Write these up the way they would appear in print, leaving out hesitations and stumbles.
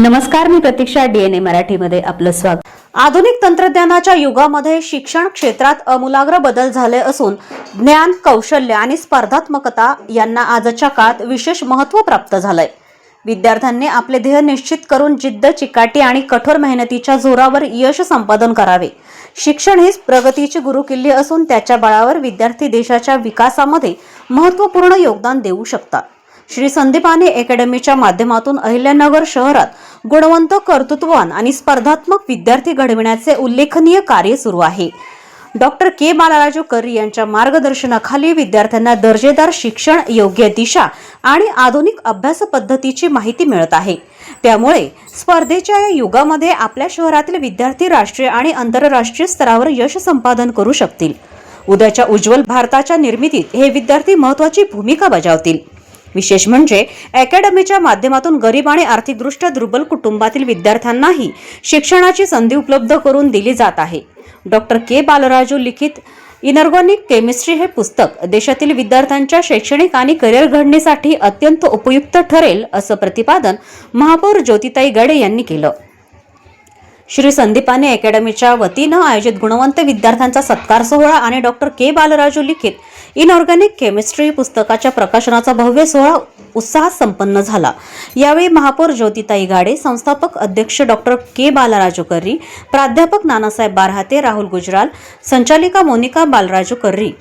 नमस्कार, मी प्रतीक्षा. DNA मराठीमध्ये आपलं स्वागत. आधुनिक तंत्रज्ञानाच्या युगामध्ये शिक्षण क्षेत्रात आमूलाग्र बदल झाले असून ज्ञान, कौशल्य आणि स्पर्धात्मकता यांना आजच्या काळात विशेष महत्त्व प्राप्त झालंय. विद्यार्थ्यांनी आपले ध्येय निश्चित करून जिद्द, चिकाटी आणि कठोर मेहनतीच्या जोरावर यश संपादन करावे. शिक्षण हीच प्रगतीची गुरुकिल्ली असून त्याच्या बळावर विद्यार्थी देशाच्या विकासामध्ये महत्त्वपूर्ण योगदान देऊ शकतात. श्री संदीपानी अकॅडमीच्या माध्यमातून अहिल्यानगर शहरात गुणवंत, कर्तृत्ववान आणि स्पर्धात्मक विद्यार्थी घडविण्याचे उल्लेखनीय कार्य सुरू आहे. डॉक्टर के बालराजू कर्री यांच्या मार्गदर्शनाखाली विद्यार्थ्यांना दर्जेदार शिक्षण, योग्य दिशा आणि आधुनिक अभ्यास पद्धतीची माहिती मिळत आहे. त्यामुळे स्पर्धेच्या या युगामध्ये आपल्या शहरातील विद्यार्थी राष्ट्रीय आणि आंतरराष्ट्रीय स्तरावर यश संपादन करू शकतील. उद्याच्या उज्ज्वल भारताच्या निर्मितीत हे विद्यार्थी महत्त्वाची भूमिका बजावतील. विशेष म्हणजे अकॅडमीच्या माध्यमातून गरीब आणि आर्थिकदृष्ट्या दुर्बल कुटुंबातील विद्यार्थ्यांनाही शिक्षणाची संधी उपलब्ध करून दिली जात आहे. डॉक्टर के बालराजू लिखित इनऑर्गॅनिक केमिस्ट्री हे पुस्तक देशातील विद्यार्थ्यांच्या शैक्षणिक आणि करिअर घडणीसाठी अत्यंत उपयुक्त ठरेल, असं प्रतिपादन महापौर ज्योतिताई गडे यांनी केलं. श्री संदीपानी अकॅडमीच्या वतीनं आयोजित गुणवंत विद्यार्थ्यांचा सत्कार सोहळा आणि डॉक्टर के बालराजू लिखित इनऑर्गॅनिक केमिस्ट्री पुस्तकाच्या प्रकाशनाचा भव्य सोहळा उत्साहात संपन्न झाला. यावेळी महापौर ज्योतिताई गाडे, संस्थापक अध्यक्ष डॉक्टर के बालराजू कर्री, प्राध्यापक नानासाहेब बारहाते, राहुल गुजराल, संचालिका मोनिका बालराजू कर्री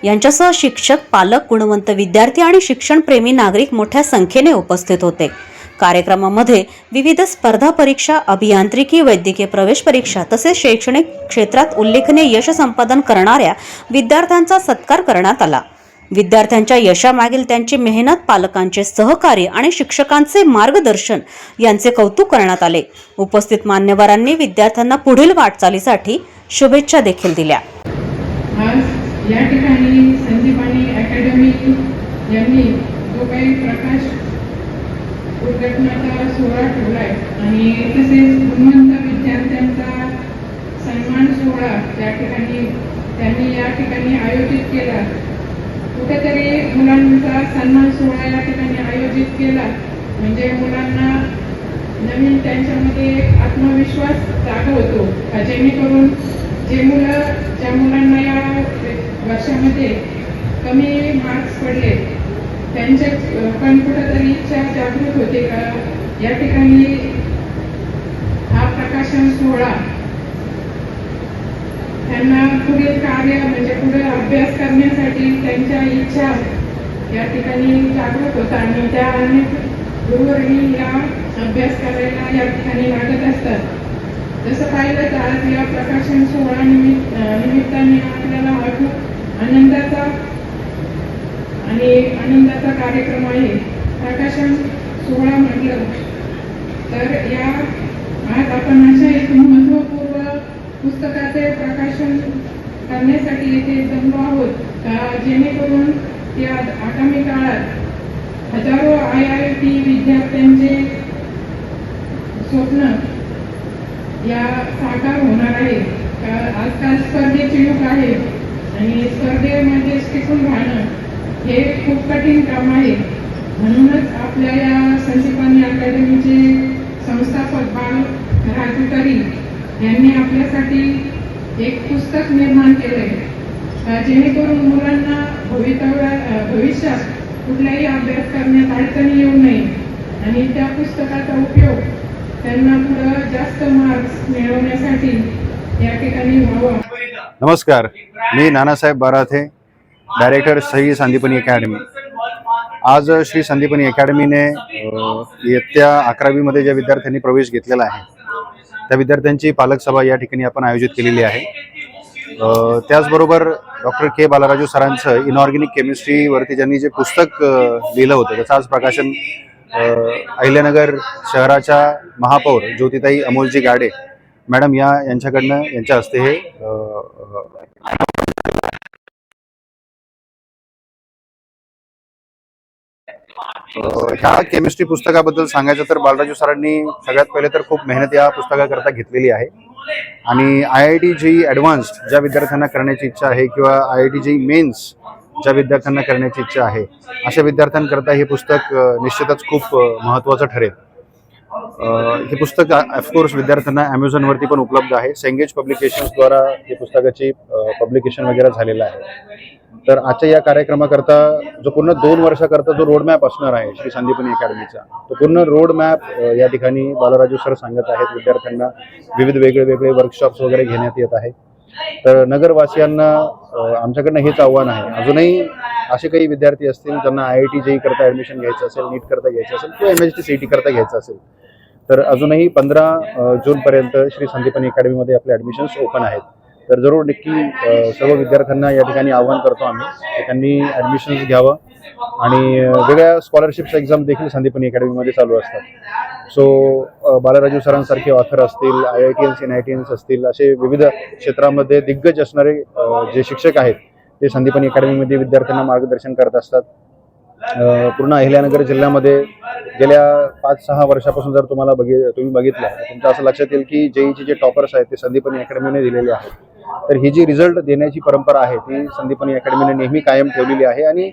यांच्यासह शिक्षक, पालक, गुणवंत विद्यार्थी आणि शिक्षणप्रेमी नागरिक मोठ्या संख्येने उपस्थित होते. कार्यक्रमामध्ये विविध स्पर्धा परीक्षा, अभियांत्रिकी, वैद्यकीय प्रवेश परीक्षा तसेच शैक्षणिक क्षेत्रात उल्लेखनीय यश संपादन करणाऱ्या विद्यार्थ्यांचा सत्कार करण्यात आला. विद्यार्थ्यांच्या यशामागील त्यांची मेहनत, पालकांचे सहकार्य आणि शिक्षकांचे मार्गदर्शन यांचे कौतुक करण्यात आले. उपस्थित मान्यवरांनी विद्यार्थ्यांना पुढील वाटचालीसाठी शुभेच्छा देखील दिल्या. आज या ठिकाणी संदीपानी अकॅडमी यांनी जो काही प्रकाश उद्घाटनाचा सोहळा ठेवलाय आणि तसेच गुणवंत विद्यार्थ्यांचा सन्मान सोहळा त्या ठिकाणी त्यांनी या ठिकाणी आयोजित केला. कुठेतरी मुलांचा सन्मान सोहळा या ठिकाणी आयोजित केला म्हणजे मुलांना नवीन त्यांच्यामध्ये आत्मविश्वास जागवतो, जेणेकरून ज्या मुलांना या वर्षामध्ये कमी मार्क्स पडले त्यांच्या पण कुठेतरी इच्छा जागृत होते का या ठिकाणी हा प्रकाशन सोहळा त्यांना पुढील कार्य म्हणजे पुढे अभ्यास करण्यासाठी त्यांच्या इच्छा या ठिकाणी जागृत होता आणि त्या अनेक गुरुवर्णी या अभ्यास करायला या ठिकाणी लागत असतात. जसं पाहिलं तर आज या प्रकाशन सोहळा निमित्ताने आपल्याला आनंदाचा कार्यक्रम आहे. प्रकाशन सोहळा म्हटलं तर या आज आपण अशा एक महत्त्वपूर्ण पुस्तकाचे प्रकाशन करण्यासाठी इथे जमलो आहोत जेणेकरून या आगामी काळात हजारो IIT विद्यार्थ्यांचे स्वप्न या साकार होणार आहे. आजकाल स्पर्धेचे युग आहे आणि स्पर्धेमध्ये टिकून राहणं हे खूप कठीण काम आहे. म्हणूनच आपल्या या संदीपानी अकॅडमीचे संस्थापक बालराजू कर्री यांनी आपल्यासाठी एक पुस्तक निर्माण केलंय जेणेकरून मुलांना भविष्यात कुठलाही अभ्यास करण्यात अडचणी येऊ नये आणि त्या पुस्तकाचा उपयोग त्यांना पुढे जास्त मार्क्स मिळवण्यासाठी या ठिकाणी व्हावा. नमस्कार, मी नानासाहेब बारहाते, डायरेक्टर श्री संदीपानी अकॅडमी. आज श्री संदीपानी अकॅडमीने इयत्ता 11वीमध्ये ज्या विद्यार्थ्यांनी प्रवेश घेतलेला आहे त्या विद्यार्थ्यांची पालक सभा या ठिकाणी आपण आयोजित केलेली आहे. त्याचबरोबर डॉक्टर के बालराजू सरांचं इनऑर्गॅनिक केमिस्ट्रीवरती ज्यांनी जे पुस्तक लिहिलं होतं त्याचं आज प्रकाशन अहिल्यानगर शहराच्या महापौर ज्योतिताई अमोलजी गाडे मॅडम यांच्याकडनं यांच्या हस्ते हे ह्या केमिस्ट्री पुस्तकाबद्दल सांगायचं तर बालराजू सरांनी सगळ्यात पहिले तर खूप मेहनत या पुस्तकाकरता घेतलेली आहे आणि IIT JEE ॲडव्हान्स्ड ज्या विद्यार्थ्यांना करण्याची इच्छा आहे किंवा IIT JEE मेन्स ज्या विद्यार्थ्यांना करण्याची इच्छा आहे अशा विद्यार्थ्यांकरता हे पुस्तक निश्चितच खूप महत्त्वाचं ठरेल. हे पुस्तक ऑफकोर्स विद्यार्थ्यांना ॲमेझॉनवरती पण उपलब्ध आहे. सेंगेज पब्लिकेशन्सद्वारा हे पुस्तकाची पब्लिकेशन वगैरे झालेलं आहे. तर आजच्या या कार्यक्रमाकरता जो पूर्ण 2 वर्षाकरता जो रोडमॅप असणार आहे श्री संदीपनी अकॅडमीचा, तो पूर्ण रोडमॅप या ठिकाणी बालराजू सर सांगत आहेत. विद्यार्थ्यांना विविध वेगळे वर्कशॉप्स वगैरे घेण्यात येत आहे. तर नगरवासियांना आमच्याकडनं हेच आव्हान आहे, अजूनही असे काही विद्यार्थी असतील ज्यांना IIT JEE करता ॲडमिशन घ्यायचं असेल, नीट करता घ्यायचं असेल किंवा MSc CET करता घ्यायचं असेल, तर अजूनही 15 जूनपर्यंत श्री संदीपनी अकॅडमीमध्ये आपले ॲडमिशन्स ओपन आहेत. तर जरूर नक्की सर्व विद्यार्थ्यांना या ठिकाणी आवाहन करतो आम्ही की त्यांनी ॲडमिशन्स घ्यावं. आणि वेगळ्या स्कॉलरशिप्स एक्झाम देखील संदीपनी अकॅडमीमध्ये चालू असतात. सो बालराजू सरांसारखे ऑथर असतील, IITians NITians असतील, असे विविध क्षेत्रामध्ये दिग्गज असणारे जे शिक्षक आहेत ते संदीपनी अकॅडमीमध्ये विद्यार्थ्यांना मार्गदर्शन करत असतात. पूर्ण अहिल्यानगर जिल्ह्यामध्ये गेल्या 5-6 वर्षापासून जर तुम्ही बघितलं, तुमचं असं लक्षात येईल की JEEचे जे टॉपर्स आहेत ते संदीपनी अकॅडमीने दिलेले आहेत. तर ही जी रिझल्ट देण्याची परंपरा आहे ती संदीपनी अकॅडमीने नेहमी कायम ठेवलेली आहे आणि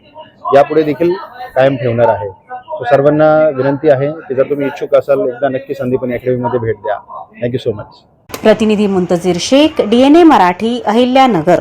यापुढे देखील कायम ठेवणार आहे. तो सर्वांना विनंती आहे की जर तुम्ही इच्छुक असाल, एकदा नक्की संदीपनी अकॅडमीमध्ये भेट द्या. Thank you so much. प्रतिनिधी मुंतजीर शेख, DNA मराठी, अहिल्यानगर.